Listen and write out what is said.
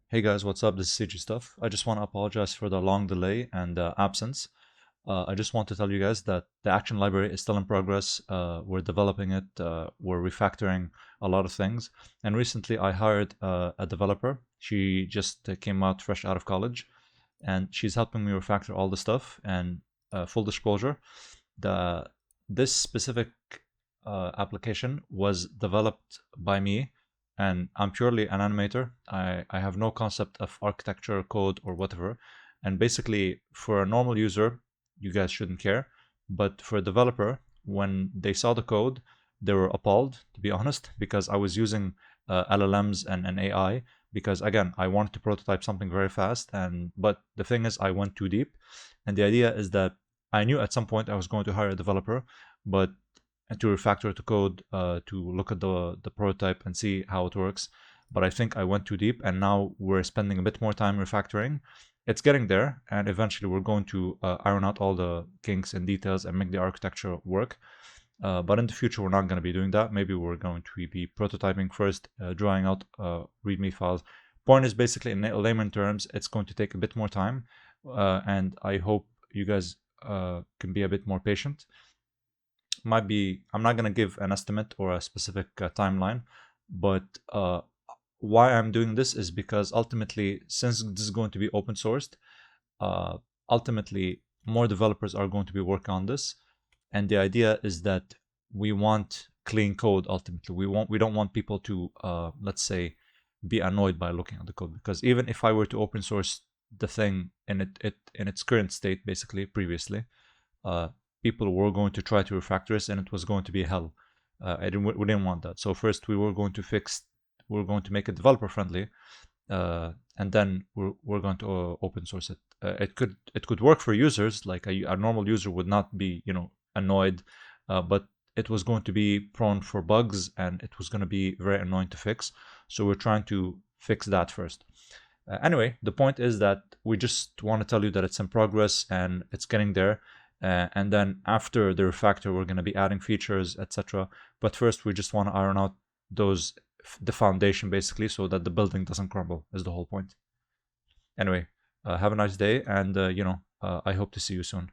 Hey guys, what's up? This is CG Stuff. I just want to apologize for the long delay and absence. I just want to tell you guys that the Action Library is still in progress. We're developing it, we're refactoring a lot of things. And recently I hired a developer. She just came out fresh out of college and she's helping me refactor all the stuff. And full disclosure, the this specific application was developed by me, and I'm purely an animator. I have no concept of architecture, code, or whatever. And basically, for a normal user, you guys shouldn't care. But for a developer, when they saw the code, they were appalled, to be honest, because I was using LLMs and AI. Because again, I wanted to prototype something very fast, but the thing is, I went too deep. And the idea is that I knew at some point I was going to hire a developer, but to refactor the code, to look at the prototype and see how it works. But I think I went too deep, and now we're spending a bit more time refactoring. It's getting there, and eventually we're going to iron out all the kinks and details and make the architecture work. But in the future, we're not going to be doing that. Maybe we're going to be prototyping first, drawing out README files. Point is basically, in layman terms, it's going to take a bit more time, and I hope you guys can be a bit more patient. Might be, I'm not going to give an estimate or a specific timeline, but why I'm doing this is because ultimately, since this is going to be open sourced, ultimately more developers are going to be working on this, and the idea is that we want clean code. Ultimately, we don't want people to let's say be annoyed by looking at the code, because even if I were to open source the thing in its current state, basically previously, people were going to try to refactor this, and it was going to be hell. We didn't want that. So first, we're going to make it developer friendly, and then we're going to open source it. It could work for users, like a normal user would not be annoyed, but it was going to be prone for bugs, and it was going to be very annoying to fix. So we're trying to fix that first. Anyway, the point is that we just want to tell you that it's in progress and it's getting there. And then after the refactor, we're going to be adding features, etc. But first, we just want to iron out the foundation, basically, so that the building doesn't crumble, is the whole point. Anyway, have a nice day, and I hope to see you soon.